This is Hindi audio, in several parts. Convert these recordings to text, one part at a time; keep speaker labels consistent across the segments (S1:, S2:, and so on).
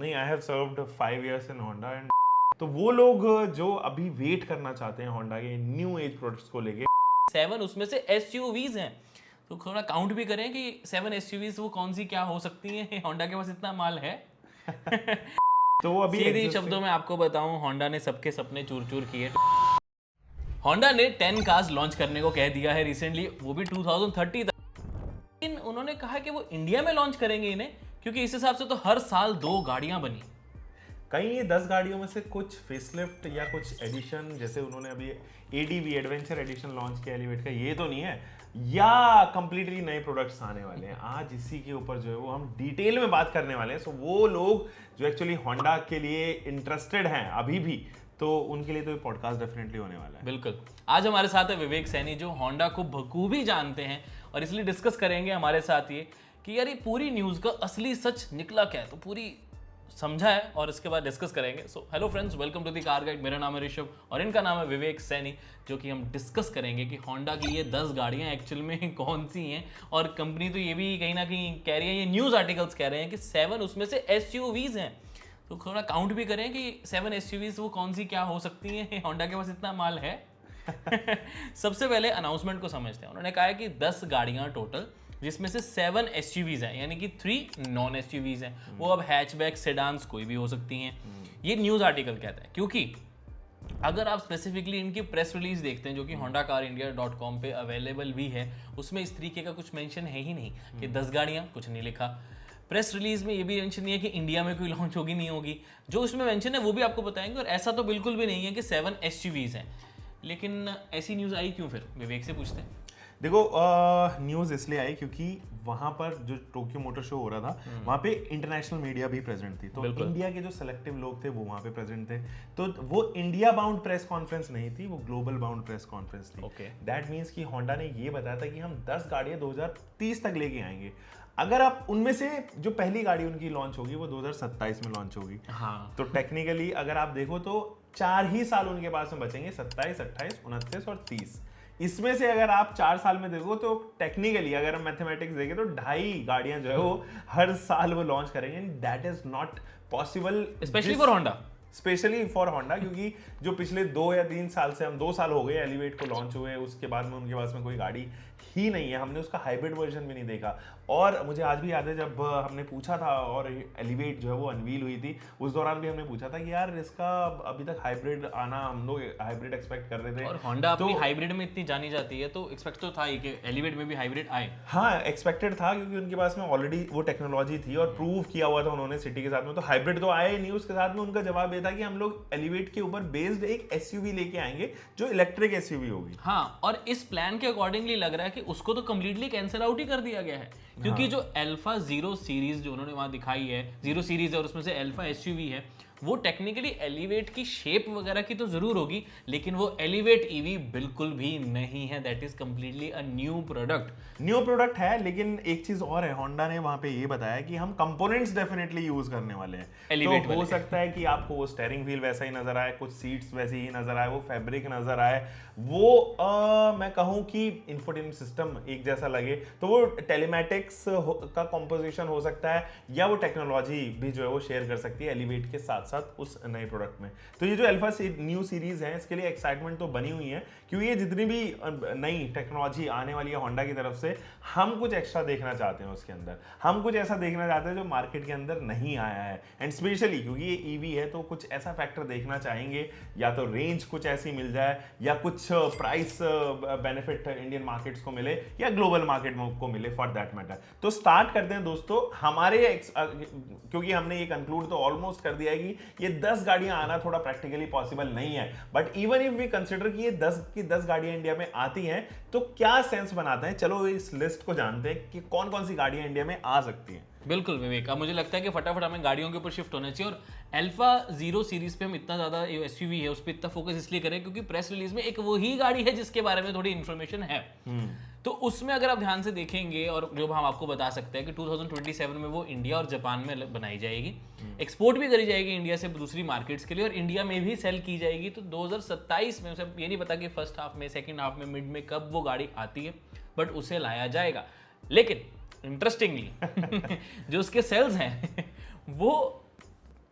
S1: नहीं, I have served 5 years in Honda and तो वो लोग जो अभी वेट करना चाहते हैं होंडा के न्यू एज प्रोडक्ट्स को लेके
S2: 7 उसमें से एसयूवीज हैं, तो थोड़ा काउंट भी करें कि 7 एसयूवीज वो कौन सी क्या हो सकती हैं। होंडा के पास इतना माल है।
S1: तो वो अभी
S2: सीधे शब्दों में आपको बताऊं, होंडा ने सबके सपने चूर चूर किए। होंडा ने 10 कार्स लॉन्च करने को कह दिया है रिसेंटली, वो भी 2030 तक। लेकिन उन्होंने कहा कि वो इंडिया में लॉन्च करेंगे इन्हें, क्योंकि इस हिसाब से तो हर साल 2 गाड़ियां बनी।
S1: कहीं ये 10 गाड़ियों में से कुछ फेसलिफ्ट या कुछ एडिशन, जैसे उन्होंने अभी एडीवी एडवेंचर एडिशन लॉन्च किया एलिवेट का, ये तो नहीं है, या कंप्लीटली नए प्रोडक्ट्स आने वाले हैं। आज इसी के ऊपर जो है वो हम डिटेल में बात करने वाले हैं। सो वो लोग जो एक्चुअली होंडा के लिए इंटरेस्टेड हैं अभी भी, तो उनके लिए तो ये पॉडकास्ट डेफिनेटली होने वाला है।
S2: बिल्कुल। आज हमारे साथ है विवेक सैनी, जो होंडा को बखूबी जानते हैं, और इसलिए डिस्कस करेंगे हमारे साथ ये कि यार ये पूरी न्यूज़ का असली सच निकला क्या है, तो पूरी समझा है और इसके बाद डिस्कस करेंगे। So hello friends, welcome to the car guide. मेरा नाम है ऋषभ और इनका नाम है विवेक सैनी, जो कि हम डिस्कस करेंगे कि होंडा की ये 10 गाड़ियां एक्चुअल में कौन सी हैं। और कंपनी तो ये भी कहीं ना कहीं कह रही है, ये न्यूज़ आर्टिकल्स कह रहे हैं कि 7 उसमें से एसयूवीज हैं, तो थोड़ा काउंट भी करें कि 7 एसयूवीज वो कौन सी क्या हो सकती हैं। होंडा के पास इतना माल है। सबसे पहले अनाउंसमेंट को समझते हैं। उन्होंने कहा है कि 10 गाड़ियां टोटल, जिसमें से 7 एसयूवीज हैं, यानी कि 3 नॉन एसयूवीज हैं। वो अब हैचबैक, सेडान्स कोई भी हो सकती हैं। ये न्यूज़ आर्टिकल कहता है, क्योंकि अगर आप स्पेसिफिकली इनकी प्रेस रिलीज देखते हैं, जो कि hondacarindia.com पे अवेलेबल भी है, उसमें इस तरीके का कुछ मेंशन है ही नहीं कि 10 गाड़ियां, कुछ नहीं लिखा। प्रेस रिलीज में ये भी मेंशन नहीं है कि इंडिया में कोई लॉन्च होगी नहीं होगी। जो उसमें मेंशन है वो भी आपको बताएंगे। और ऐसा तो बिल्कुल भी नहीं है कि 7 एसयूवीज हैं। लेकिन ऐसी न्यूज़ आई क्यों? फिर विवेक से पूछते हैं।
S1: देखो, न्यूज़ इसलिए आई क्योंकि वहाँ पर जो टोक्यो मोटर शो हो रहा था, वहाँ पे इंटरनेशनल मीडिया भी प्रेजेंट थी। तो इंडिया के जो सेलेक्टिव लोग थे वो वहाँ पे प्रेजेंट थे। तो वो इंडिया बाउंड प्रेस कॉन्फ्रेंस नहीं थी, वो ग्लोबल बाउंड प्रेस कॉन्फ्रेंस थी। दैट मीन्स कि होंडा ने ये बताया था कि हम 10 गाड़ियाँ 2030 तक लेके आएंगे। अगर आप उनमें से जो पहली गाड़ी उनकी लॉन्च होगी वो 2027 में लॉन्च होगी।
S2: हाँ।
S1: तो टेक्निकली अगर आप देखो तो 4 ही साल उनके पास में बचेंगे, 27, 28, 29 और 30। इसमें से अगर आप 4 साल में देखो तो टेक्निकली अगर हम मैथमेटिक्स देखें तो 2.5 गाड़ियां जो है वो हर साल वो लॉन्च करेंगे। That is not possible,
S2: specially for Honda.
S1: Specially for Honda, क्योंकि जो पिछले 2 या 3 साल से, हम 2 साल हो गए एलिवेट को लॉन्च हुए, उसके बाद में उनके पास में कोई गाड़ी ही नहीं है। हमने उसका हाइब्रिड वर्जन भी नहीं देखा। और मुझे आज भी याद है जब हमने पूछा था और एलिवेट जो है वो अनवील हुई थी, उस दौरान भी हमने पूछा था कि यार इसका अभी तक हाइब्रिड आना, हम लोग हाइब्रिड एक्सपेक्ट कर रहे थे।
S2: और होंडा अपनी हाइब्रिड में इतनी जानी जाती है, तो एक्सपेक्ट तो था ही कि एलिवेट में भी हाइब्रिड आए।
S1: हाँ, एक्सपेक्टेड था, क्योंकि उनके पास में ऑलरेडी वो टेक्नोलॉजी थी और प्रूव किया हुआ था उन्होंने सिटी के साथ में। तो हाइब्रिड तो आए नहीं। उसके साथ में उनका जवाब ये था कि हम लोग एलिवेट के ऊपर बेस्ड एक एसयूवी लेके आएंगे जो इलेक्ट्रिक एसयूवी होगी।
S2: हाँ, और इस प्लान के अकॉर्डिंगली लग रहा है कि उसको तो कंप्लीटली कैंसिल आउट ही कर दिया गया है, क्योंकि जो अल्फा 0 सीरीज जो उन्होंने वहां दिखाई है, 0 सीरीज है और उसमें से अल्फा एसयूवी है, वो टेक्निकली एलिवेट की शेप वगैरह की तो जरूर होगी, लेकिन वो एलिवेट ईवी बिल्कुल भी नहीं है। That is completely a new product है। लेकिन एक चीज और है, होंडा ने वहां पे ये बताया कि हम कंपोनेंट्स डेफिनेटली यूज करने वाले हैं। एलिवेट
S1: तो हो सकता है कि आपको वो स्टीयरिंग व्हील वैसा ही नजर आए, कुछ सीट्स वैसी ही नजर आए, वो फैब्रिक नजर आए, वो मैं कहूँ कि इंफोटेनमेंट सिस्टम एक जैसा लगे, तो वो टेलीमैटिक्स का कॉम्पोजिशन हो सकता है, या वो टेक्नोलॉजी भी जो है वो शेयर कर सकती है एलिवेट के साथ साथ उस नए प्रोडक्ट में। तो ये जो अल्फा न्यू सीरीज है, इसके लिए एक्साइटमेंट तो बनी हुई है, क्योंकि ये जितनी भी नई टेक्नोलॉजी आने वाली है होंडा की तरफ से, हम कुछ एक्स्ट्रा देखना चाहते हैं उसके अंदर। हम कुछ ऐसा देखना चाहते हैं जो मार्केट के अंदर नहीं आया है। एंड स्पेशली क्योंकि ये ईवी है, तो कुछ ऐसा फैक्टर देखना चाहेंगे, या तो रेंज कुछ ऐसी मिल जाए, या कुछ प्राइस बेनिफिट इंडियन मार्केट्स को मिले, या ग्लोबल मार्केट को मिले फॉर दैट मैटर। तो स्टार्ट करते हैं दोस्तों। हमारे क्योंकि हमने ये कंक्लूड तो ऑलमोस्ट कर दिया है कि ये 10 गाड़ियां आना थोड़ा प्रैक्टिकली पॉसिबल नहीं है, but even if we consider कि ये 10 गाड़ियां इंडिया में आती हैं, तो क्या सेंस बनाता है। चलो इस लिस्ट को जानते हैं कि कौन कौन सी गाड़ियां इंडिया में आ सकती हैं।
S2: बिल्कुल विवेक, अब मुझे लगता है कि फटाफट हमें गाड़ियों के ऊपर शिफ्ट होना चाहिए। और अल्फा 0 सीरीज पे हम इतना ज्यादा एसयूवी है उस पर इतना फोकस इसलिए करें क्योंकि प्रेस रिलीज में एक वही गाड़ी है जिसके बारे में थोड़ी इन्फॉर्मेशन है। तो उसमें अगर आप ध्यान से देखेंगे, और जो हम आपको बता सकते हैं कि 2027 में वो इंडिया और जापान में बनाई जाएगी, एक्सपोर्ट भी करी जाएगी इंडिया से दूसरी मार्केट्स के लिए, और इंडिया में भी सेल की जाएगी। तो 2027 में, उसे ये नहीं पता कि फर्स्ट हाफ में, सेकंड हाफ में, मिड में कब वो गाड़ी आती है, बट उसे लाया जाएगा। लेकिन इंटरेस्टिंगली जो उसके सेल्स हैं वो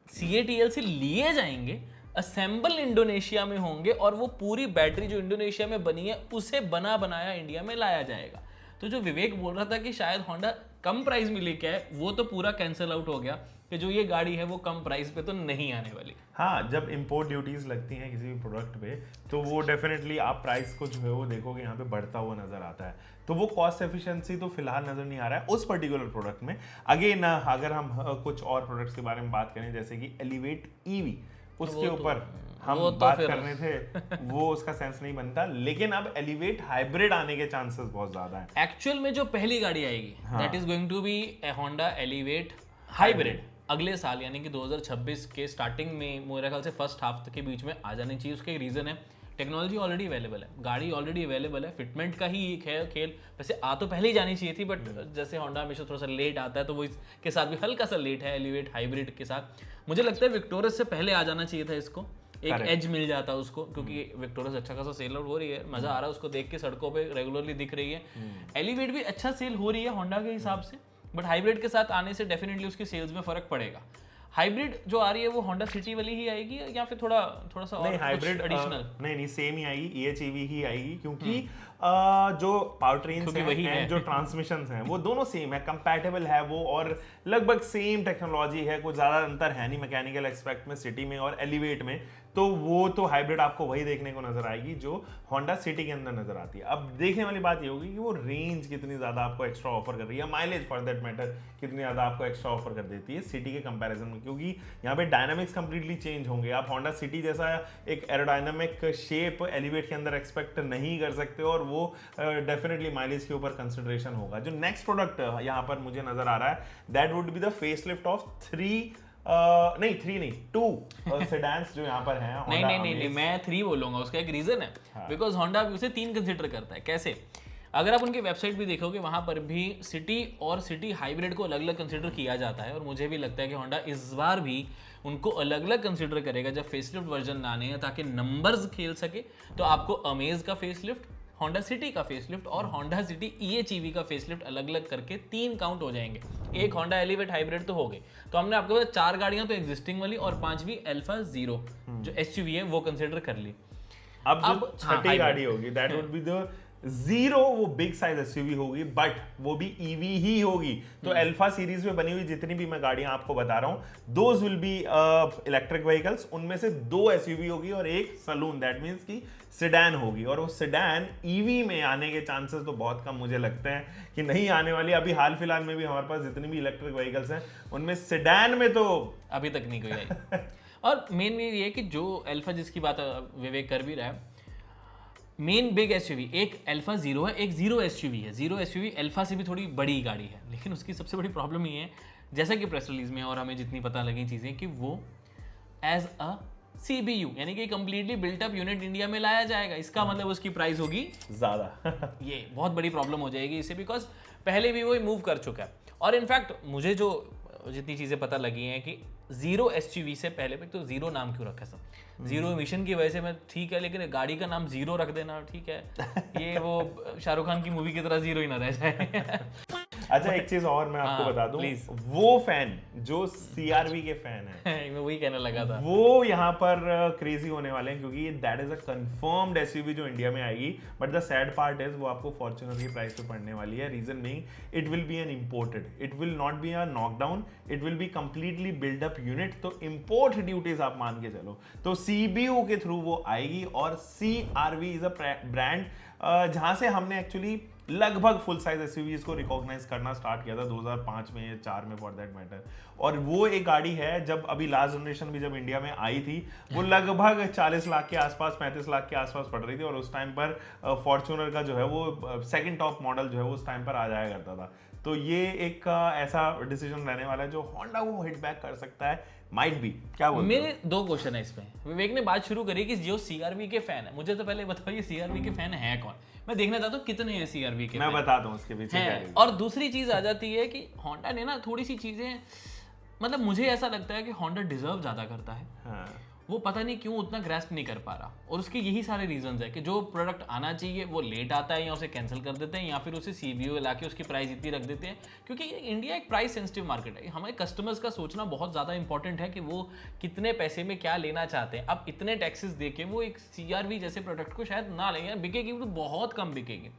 S2: CATL से लिए जाएंगे, असेंबल इंडोनेशिया में होंगे और वो पूरी बैटरी जो इंडोनेशिया में बनी है उसे बना बनाया इंडिया में लाया जाएगा। तो जो विवेक बोल रहा था कि शायद होंडा कम प्राइस में लेके आए, वो तो पूरा कैंसिल आउट हो गया कि जो ये गाड़ी है वो कम प्राइस पे तो नहीं आने वाली।
S1: हाँ, जब इंपोर्ट ड्यूटीज लगती हैं किसी भी प्रोडक्ट पे तो वो डेफिनेटली आप प्राइस को जो है वो देखोगे यहाँ पे बढ़ता हुआ नजर आता है। तो वो कॉस्ट एफिशिएंसी तो फिलहाल नजर नहीं आ रहा है उस पर्टिकुलर प्रोडक्ट में। अगेन अगर हम कुछ और प्रोडक्ट्स के बारे में बात करें जैसे कि एलिवेट ईवी, उसके ऊपर हम बात कर रहे थे, वो उसका सेंस नहीं बनता, लेकिन अब एलिवेट हाइब्रिड आने के चांसेस बहुत ज्यादा हैं।
S2: एक्चुअल में जो पहली गाड़ी आएगी that is going to be Honda Elevate hybrid अगले साल यानी कि 2026 के स्टार्टिंग में, मेरे ख्याल से फर्स्ट हाफ के बीच में आ जानी चाहिए। उसका एक रीज़न है टेक्नोलॉजी ऑलरेडी अवेलेबल है, गाड़ी ऑलरेडी अवेलेबल है, फिटमेंट का ही एक है खेल। वैसे आ तो पहले ही जानी चाहिए थी, बट जैसे होंडा हमेशा थोड़ा सा लेट आता है तो वो इसके साथ भी हल्का सा लेट है एलिवेट हाइब्रिड के साथ। मुझे लगता है विक्टोरियस से पहले आ जाना चाहिए था इसको, एक एज मिल जाता उसको, क्योंकि विक्टोरियस अच्छा खासा सेल आउट हो रही है, मजा आ रहा है उसको देख के, सड़कों पे रेगुलरली दिख रही है। एलिवेट भी अच्छा सेल हो रही है होंडा के हिसाब से, बट हाइब्रिड के साथ आने से डेफिनेटली उसकी सेल्स में फर्क पड़ेगा। हाइब्रिड जो आ रही है वो होंडा सिटी वाली ही आएगी या फिर थोड़ा सा और
S1: हाइब्रिड
S2: एडिशनल?
S1: नहीं सेम ही आएगी, EHEV ही आएगी, क्योंकि जो पावर ट्रेन्स हैं, जो ट्रांसमिशन हैं वो दोनों सेम है, कंपैटिबल है वो, और लगभग सेम टेक्नोलॉजी है, कुछ ज़्यादा अंतर है नहीं मैकेनिकल एस्पेक्ट में सिटी में और एलिवेट में। तो वो तो हाइब्रिड आपको वही देखने को नजर आएगी जो होंडा सिटी के अंदर नजर आती है। अब देखने वाली बात ये होगी कि वो रेंज कितनी ज़्यादा आपको एक्स्ट्रा ऑफर कर रही है, माइलेज फॉर दैट मैटर कितनी ज़्यादा आपको एक्स्ट्रा ऑफर कर देती है सिटी के कंपैरिजन में, क्योंकि यहाँ पे डायनामिक्स कंप्लीटली चेंज होंगे। आप होंडा सिटी जैसा एक एरोडायनामिक शेप एलिवेट के अंदर एक्सपेक्ट नहीं कर सकते, और वो डेफिनेटली माइलेज के ऊपर कंसिडरेशन होगा। जो नेक्स्ट प्रोडक्ट यहाँ पर मुझे नजर आ रहा है that would be the facelift of 2 sedans जो यहाँ पर हैं।
S2: नहीं, मैं 3 बोलूंगा। उसका एक रीजन है, बिकॉज होंडा उसे 3 कंसिडर करता है। कैसे? अगर आप उनकी वेबसाइट भी देखोगे वहां पर भी सिटी और सिटी हाइब्रिड को अलग अलग कंसिडर किया जाता है, और मुझे भी लगता है कि होंडा इस बार भी उनको अलग अलग कंसिडर करेगा जब फेसलिफ्ट वर्जन लाने हैं, ताकि नंबर्स खेल सके। तो आपको अमेज का फेसलिफ्ट, होंडा सिटी का फेसलिफ्ट और होंडा सिटी EHEV का फेसलिफ्ट अलग अलग करके 3 काउंट हो जाएंगे। एक होंडा एलिवेट हाइब्रिड तो हो गए, तो हमने आपके पास 4 गाड़ियां तो एग्जिस्टिंग वाली और 5वीं अल्फा 0 जो SUV है वो कंसिडर कर ली।
S1: अब जो छठी गाड़ी होगी दैट वुड बी द 0, वो बिग साइज SUV होगी, बट वो भी EV ही होगी। तो अल्फा सीरीज में बनी हुई जितनी भी मैं गाड़ियां आपको बता रहा हूं those will be electric vehicles. उनमें से 2 SUV होगी और एक सलून, दैट मींस की सेडान होगी, और वो सेडान EV में आने के चांसेस तो बहुत कम मुझे लगते हैं कि नहीं आने वाली। अभी हाल फिलहाल में भी हमारे पास जितनी भी इलेक्ट्रिक व्हीकल्स हैं उनमें सेडान में तो
S2: अभी तक नहीं कोई आई। और मेन ये है कि जो अल्फा जिसकी बात विवेक कर भी रहा है, मेन बिग SUV एक अल्फा 0 है, एक 0 SUV है। 0 SUV अल्फा से भी थोड़ी बड़ी गाड़ी है, लेकिन उसकी सबसे बड़ी प्रॉब्लम ये है, जैसा कि प्रेस रिलीज में और हमें जितनी पता लगी चीज़ें, कि वो एज अ CBU यानी कि completely built up unit India में लाया जाएगा। इसका मतलब उसकी प्राइस होगी
S1: ज़्यादा।
S2: ये बहुत बड़ी प्रॉब्लम हो जाएगी इससे, बिकॉज पहले भी वो मूव कर चुका है। और इनफैक्ट मुझे जो जितनी चीज़ें पता लगी हैं कि 0 SUV से पहले पे तो 0 नाम क्यों रखा सब, 0 एमिशन की वजह से मैं ठीक है, लेकिन गाड़ी का नाम 0 रख देना ठीक है, ये वो शाहरुख खान की मूवी की तरह 0 ही ना रह जाए।
S1: अच्छा एक चीज और मैं आपको बता दूं, वो फैन जो CRV के फैन है
S2: मैं वही कहने लगा था,
S1: वो यहाँ पर क्रेजी होने वाले हैं, क्योंकि that is a confirmed SUV जो इंडिया में आएगी। But the sad part is वो आपको फॉर्च्यूनर की प्राइस पे पड़ने वाली है। Reason being it will be an imported, it will not be a knockdown, it will be completely build up unit. तो इंपोर्ट ड्यूटीज आप मान के चलो, तो CBU के थ्रू वो आएगी। और CRV इज अ ब्रांड जहां से हमने एक्चुअली लगभग फुल साइज SUVs को रिकॉग्नाइज करना स्टार्ट किया था 2005 में या 4 में फॉर दैट मैटर। और वो एक गाड़ी है जब अभी लास्ट जनरेशन भी जब इंडिया में आई थी वो लगभग 40 लाख के आसपास, 35 लाख के आसपास पड़ रही थी, और उस टाइम पर फॉर्च्यूनर का जो है वो सेकंड टॉप मॉडल जो है वो उस टाइम पर आ जाया करता था। तो ये एक ऐसा डिसीजन रहने वाला है जो होंडा को हिट बैक कर सकता है, माइट बी। क्या बोलते
S2: मेरे 2 क्वेश्चन है इसमें। विवेक ने बात शुरू करी कि जो CRV के फैन है, मुझे तो पहले बताओ ये CRV के फैन है कौन? मैं देखना चाहता हूँ कितने हैं CRV के।
S1: मैं बताता हूँ उसके पीछे क्या है।
S2: और दूसरी चीज आ जाती है कि होंडा ने ना थोड़ी सी चीजें, मतलब मुझे ऐसा लगता है कि होंडा डिजर्व ज्यादा करता है।
S1: हाँ।
S2: वो पता नहीं क्यों उतना ग्रैस्प नहीं कर पा रहा, और उसके यही सारे रीजंस है कि जो प्रोडक्ट आना चाहिए वो लेट आता है, या उसे कैंसिल कर देते हैं, या फिर उसे CBO ला के उसकी प्राइस इतनी रख देते हैं, क्योंकि इंडिया एक प्राइस सेंसिटिव मार्केट है। हमें कस्टमर्स का सोचना बहुत ज़्यादा इंपॉर्टेंट है कि वो कितने पैसे में क्या लेना चाहते हैं। अब इतने टैक्सेस दे के वो एक CRV जैसे प्रोडक्ट को शायद ना लें, बिकेगी तो बहुत कम बिकेगी।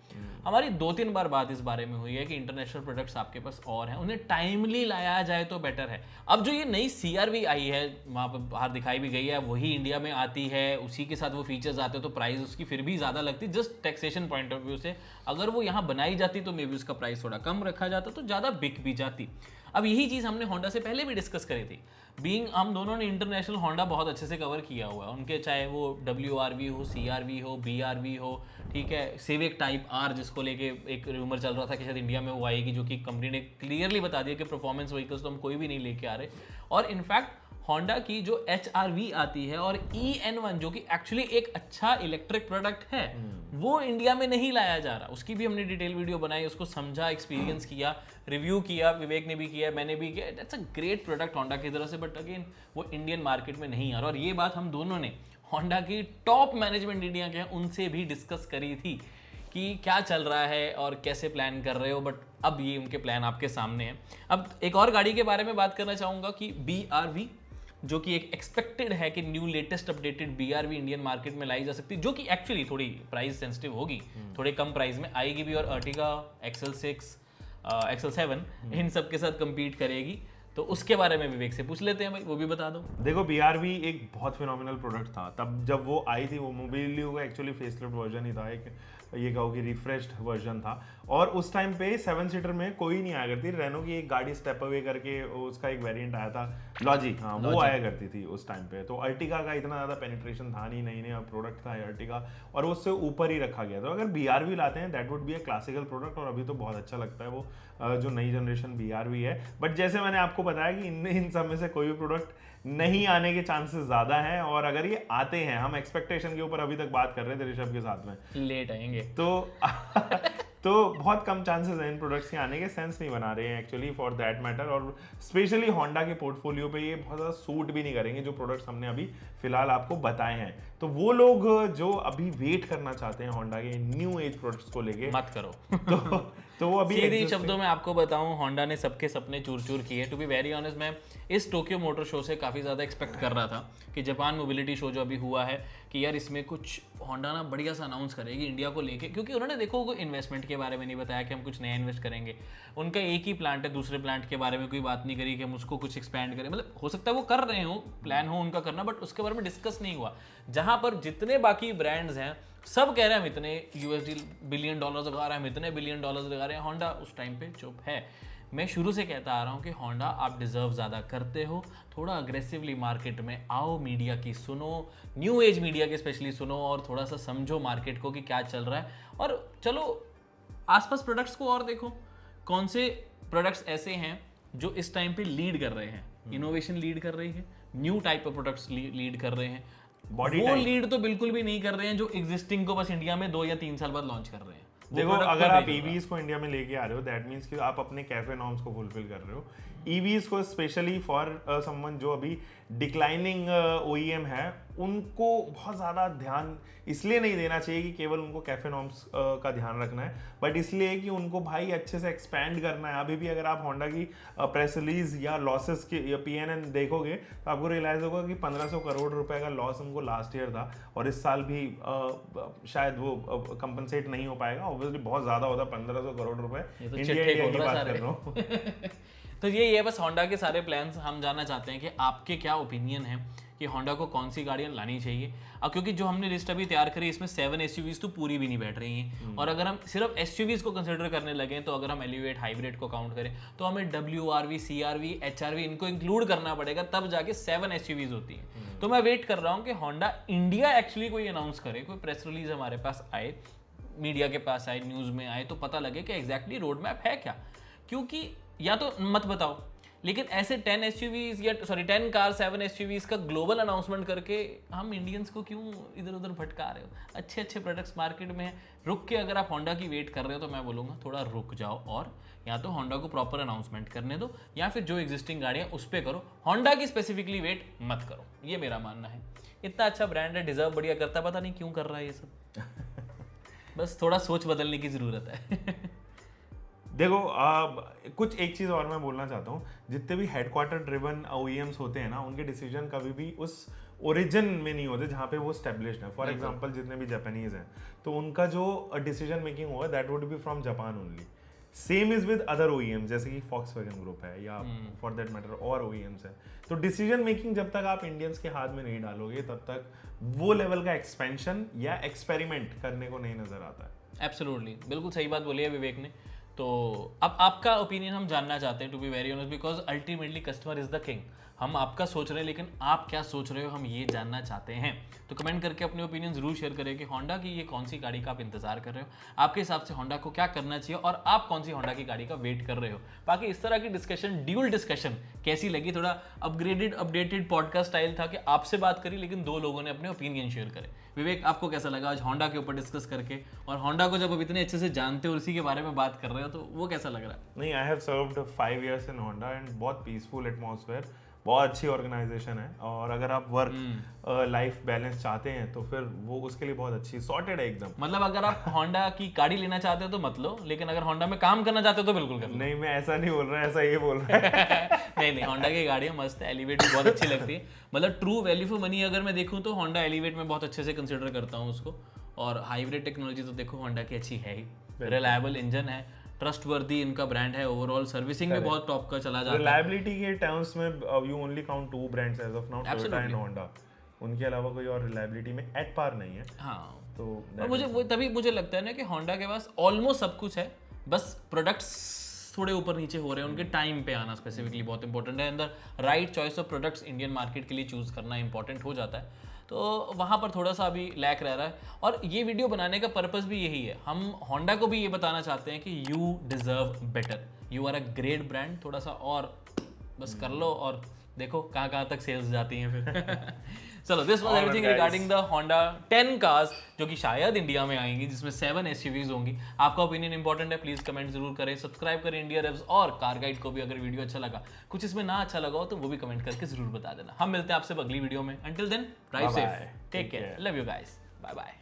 S2: हमारी 2-3 बार बात इस बारे में हुई है कि इंटरनेशनल प्रोडक्ट्स आपके पास और हैं, उन्हें टाइमली लाया जाए तो बेटर है। अब जो ये नई CRV आई है, वहाँ पर बाहर दिखाई भी गई है, वही इंडिया में आती है, उसी के साथ वो फीचर्स आते हैं, तो प्राइस उसकी फिर भी ज़्यादा लगती, just taxation point of view से। अगर वो यहाँ बनाई जाती तो मे बी उसका प्राइस थोड़ा कम रखा जाता तो ज़्यादा बिक भी जाती। अब यही चीज़ हमने होंडा से पहले भी डिस्कस करी थी। बीइंग हम दोनों ने इंटरनेशनल होंडा बहुत अच्छे से कवर किया हुआ है, उनके चाहे वो WRV हो, CRV हो, BRV हो, ठीक है, सिविक टाइप R जिसको लेके एक रूमर चल रहा था कि शायद इंडिया में वो आएगी, जो कि कंपनी ने क्लियरली बता दिया कि परफॉर्मेंस व्हीकल्स तो हम कोई भी नहीं लेके आ रहे। और इनफैक्ट होंडा की जो HRV आती है और EN1 जो कि एक्चुअली एक अच्छा इलेक्ट्रिक प्रोडक्ट है, वो इंडिया में नहीं लाया जा रहा। उसकी भी हमने डिटेल वीडियो बनाई, उसको समझा, एक्सपीरियंस किया, रिव्यू किया, विवेक ने भी किया, मैंने भी किया। It's a great product Honda की तरफ से, बट अगेन वो इंडियन मार्केट में नहीं आ रहा। और ये बात हम दोनों ने होंडा की टॉप मैनेजमेंट इंडिया के हैं उनसे भी डिस्कस करी थी कि क्या चल रहा है और कैसे प्लान कर रहे हो, बट अब ये उनके प्लान आपके सामने हैं। अब एक और गाड़ी के बारे में बात करना चाहूँगा कि BRV, जो कि एक एक्सपेक्टेड है कि new latest updated BRV Indian market में लाई जा सकती है, जो कि एक्चुअली थोड़ी प्राइस सेंसिटिव होगी, थोड़े कम प्राइस में आएगी भी, और अर्टिगा, XL6, XL7 इन सब के साथ compete करेगी। तो उसके बारे में विवेक से पूछ लेते हैं भाई, वो भी बता दो।
S1: देखो BRV एक बहुत फिनोमिनल प्रोडक्ट था तब जब वो आई थी। वो मोबिलियो का एक्चुअली फेसलिफ्ट वर्जन ही था, एक ये कहो कि रिफ्रेश्ड वर्जन था। और उस टाइम पे 7 सीटर में कोई नहीं आया करती। रेनो की एक गाड़ी स्टेप अवे करके उसका एक वेरिएंट आया था, लॉजिक, हाँ वो आया करती थी उस टाइम पे। तो अर्टिगा का इतना ज़्यादा पेनिट्रेशन था नहीं, नई नया प्रोडक्ट था अर्टिगा, और वो उससे ऊपर ही रखा गया। तो अगर BRV लाते हैं that would be a classical product, और अभी तो बहुत अच्छा लगता है वो जो नई जनरेशन BRV है। बट जैसे मैंने आपको बताया कि इन सब में से कोई भी प्रोडक्ट नहीं आने के चांसेस ज़्यादा हैं, और अगर ये आते हैं, हम एक्सपेक्टेशन के ऊपर अभी तक बात कर रहे थे ऋषभ के साथ में,
S2: लेट आएंगे
S1: तो बहुत कम चांसेस हैं इन प्रोडक्ट्स के आने के। सेंस नहीं बना रहे हैं एक्चुअली फॉर दैट मैटर, और स्पेशली होंडा के पोर्टफोलियो पे ये बहुत ज़्यादा सूट भी नहीं करेंगे जो प्रोडक्ट्स हमने अभी फिलहाल आपको बताए हैं। तो वो लोग जो अभी वेट करना चाहते हैं होंडा के न्यू एज प्रोडक्ट्स को लेके,
S2: मत करो
S1: तो वो अभी
S2: सीधे शब्दों में आपको बताऊं, होंडा ने सबके सपने चूर चूर किए। टू बी वेरी ऑनेस्ट, मैं इस टोक्यो मोटर शो से काफ़ी ज़्यादा एक्सपेक्ट कर रहा था कि जापान मोबिलिटी शो जो अभी हुआ है, कि यार इसमें कुछ होंडा ना बढ़िया सा अनाउंस करेगी इंडिया को लेके, क्योंकि उन्होंने देखो कोई इन्वेस्टमेंट के बारे में नहीं बताया कि हम कुछ नया इन्वेस्ट करेंगे। उनका एक ही प्लांट है, दूसरे प्लांट के बारे में कोई बात नहीं करी कि हम उसको कुछ एक्सपैंड करें। मतलब हो सकता है वो कर रहे हो, प्लान हो उनका करना, बट उसके बारे में डिस्कस नहीं हुआ। जहाँ पर जितने बाकी ब्रांड्स हैं सब कह रहे हैं हम इतने USD बिलियन डॉलर्स लगा रहे हैं, हम इतने बिलियन डॉलर्स लगा रहे हैं, होंडा उस टाइम पे चुप है। मैं शुरू से कहता आ रहा हूँ कि होंडा आप डिजर्व ज़्यादा करते हो, थोड़ा अग्रेसिवली मार्केट में आओ, मीडिया की सुनो, न्यू एज मीडिया के स्पेशली सुनो, और थोड़ा सा समझो मार्केट को कि क्या चल रहा है। और चलो आसपास प्रोडक्ट्स को और देखो, कौन से प्रोडक्ट्स ऐसे हैं जो इस टाइम पे लीड कर रहे हैं, इनोवेशन लीड कर रही है, new type of products lead कर रहे हैं। वो लीड तो बिल्कुल भी नहीं कर रहे हैं जो एग्जिस्टिंग को बस इंडिया में 2 या 3 साल बाद लॉन्च कर रहे हैं।
S1: देखो अगर आप EVs को इंडिया में लेके आ रहे हो, दैट मीन्स कि आप अपने कैफे नॉर्म्स को फुलफिल कर रहे हो। EVs को स्पेशली फॉर समवन जो अभी डिक्लाइनिंग OEM है, उनको बहुत ज़्यादा ध्यान इसलिए नहीं देना चाहिए कि केवल उनको कैफे नॉर्म्स का ध्यान रखना है, बट इसलिए कि उनको भाई अच्छे से एक्सपैंड करना है। अभी भी अगर आप होंडा की प्रेस रिलीज या लॉसेस के या PNN देखोगे तो आपको रियलाइज होगा कि 1500 करोड़ रुपए का लॉस उनको लास्ट ईयर था, और इस साल भी शायद वो कंपनसेट नहीं हो पाएगा। ऑब्वियसली बहुत ज़्यादा होता, 1500 करोड़ रुपए इंडिया की बात कर रहा हूँ।
S2: तो ये बस होंडा के सारे प्लान्स। हम जानना चाहते हैं कि आपके क्या ओपिनियन है कि होंडा को कौन सी गाड़ियाँ लानी चाहिए। अब क्योंकि जो हमने लिस्ट अभी तैयार करी इसमें 7 SUVs तो पूरी भी नहीं बैठ रही हैं, और अगर हम सिर्फ SUVs को कंसिडर करने लगे, तो अगर हम एलिवेट हाइब्रिड को काउंट करें तो हमें WRV, CRV, HRV इनको इंक्लूड करना पड़ेगा, तब जाके 7 SUVs होती हैं। तो मैं वेट कर रहा हूँ कि होंडा इंडिया एक्चुअली कोई अनाउंस करे, कोई प्रेस रिलीज हमारे पास आए, मीडिया के पास आए, न्यूज़ में आए, तो पता लगे कि एग्जैक्टली रोड मैप है क्या। क्योंकि या तो मत बताओ लेकिन ऐसे 10 SUVs या सॉरी 10 कार 7 SUVs का ग्लोबल अनाउंसमेंट करके हम इंडियंस को क्यों इधर उधर भटका रहे हो? अच्छे अच्छे प्रोडक्ट्स मार्केट में हैं। रुक के अगर आप होंडा की वेट कर रहे हो तो मैं बोलूँगा थोड़ा रुक जाओ, और या तो होंडा को प्रॉपर अनाउंसमेंट करने दो या फिर जो एग्जिस्टिंग गाड़ियाँ उस पर करो, होंडा की स्पेसिफिकली वेट मत करो। ये मेरा मानना है। इतना अच्छा ब्रांड है, डिजर्व बढ़िया करता, पता नहीं क्यों कर रहा है ये सब। बस थोड़ा सोच बदलने की ज़रूरत है।
S1: देखो कुछ एक चीज़ और मैं बोलना चाहता हूँ, जितने भी हेडक्वार्टर ड्रिवन OEMs होते हैं ना, उनके डिसीजन कभी भी उस ओरिजिन में नहीं होते जहाँ पे वो स्टेब्लिश्ड है। फॉर एग्जांपल जितने भी जापानीज हैं तो उनका जो डिसीजन मेकिंग होगा that would be from Japan only. Same is with other OEMs जैसे कि Volkswagen ग्रुप है या फॉर दैट मैटर और OEMs है। तो डिसीजन मेकिंग जब तक आप इंडियंस के हाथ में नहीं डालोगे तब तक वो लेवल का एक्सपेंशन या एक्सपेरिमेंट करने को नहीं नजर आता है।
S2: एब्सोल्युटली, बिल्कुल सही बात बोली है विवेक ने। तो अब आपका ओपिनियन हम जानना चाहते हैं, to be very honest, because ultimately customer is the king. हम आपका सोच रहे हैं लेकिन आप क्या सोच रहे हो हम ये जानना चाहते हैं। तो कमेंट करके अपने ओपिनियन जरूर शेयर करें कि होंडा की ये कौन सी गाड़ी का आप इंतजार कर रहे हो, आपके हिसाब से होंडा को क्या करना चाहिए और आप कौन सी होंडा की गाड़ी का वेट कर रहे हो। बाकी इस तरह की डिस्कशन, ड्यूल डिस्कशन कैसी लगी? थोड़ा अपग्रेडेड अपडेटेड पॉडकास्ट स्टाइल था कि आपसे बात करी लेकिन दो लोगों ने अपने ओपिनियन शेयर करे। विवेक, आपको कैसा लगा आज होंडा के ऊपर डिस्कस करके? और होंडा को जब आप इतने अच्छे से जानते हो और उसी के बारे में बात कर रहे हो तो वो कैसा लग रहा है?
S1: नहीं, I have served 5 years in Honda and बहुत पीसफुल एटमॉस्फेयर, बहुत अच्छी ऑर्गेनाइजेशन है। और अगर आप वर्क लाइफ बैलेंस चाहते हैं तो फिर वो उसके लिए बहुत अच्छी सॉर्टेड है एकदम।
S2: मतलब अगर आप होंडा की गाड़ी लेना चाहते हो तो मत लो, लेकिन अगर होंडा में काम करना चाहते हो तो बिल्कुल कर लो।
S1: नहीं, मैं ऐसा नहीं बोल रहा, ऐसा ये बोल रहा है।
S2: नहीं, होंडा की गाड़ियाँ मस्त है, एलिवेट भी बहुत अच्छी लगती है। मतलब ट्रू वैल्यू फॉर मनी अगर मैं देखूँ तो होंडा एलिवेट में बहुत अच्छे से कंसिडर करता हूँ उसको। और हाइब्रिड टेक्नोलॉजी तो देखो होंडा की अच्छी है ही, रिलायबल इंजन है, ट्रस्टवर्दी इनका ब्रांड है, ओवरऑल सर्विसिंग में बहुत टॉप का चला जाता है।
S1: रिलायबिलिटी के टर्म्स में you only count 2 brands as of now, Toyota and Honda. उनके अलावा कोई और रिलायबिलिटी में एट पार नहीं है।
S2: हाँ,
S1: तो
S2: और मुझे लगता है ना कि होंडा के पास ऑलमोस्ट सब कुछ है, बस प्रोडक्ट्स थोड़े ऊपर नीचे हो रहे हैं। उनके टाइम पे आना स्पेसिफिकली बहुत इंपॉर्टेंट है। अंदर right choice of products Indian market के लिए चूज करना इंपॉर्टेंट हो जाता है। तो वहाँ पर थोड़ा सा अभी लैक रह रहा है। और ये वीडियो बनाने का पर्पस भी यही है, हम होंडा को भी ये बताना चाहते हैं कि you deserve better, you are a great brand. थोड़ा सा और बस कर लो और देखो कहाँ तक सेल्स जाती हैं फिर। चलो, this was everything regarding the Honda 10 cars जो कि शायद इंडिया में आएंगी, जिसमें 7 SUVs होंगी। आपका ओपिनियन इंपॉर्टेंट है, प्लीज कमेंट जरूर करें, सब्सक्राइब करें इंडिया रेव्स और कार गाइड को भी। अगर वीडियो अच्छा लगा, कुछ इसमें ना अच्छा लगा हो तो वो भी कमेंट करके जरूर बता देना। हम मिलते हैं आपसे अगली वीडियो में। Until then, drive safe, take care, love you guys, bye bye.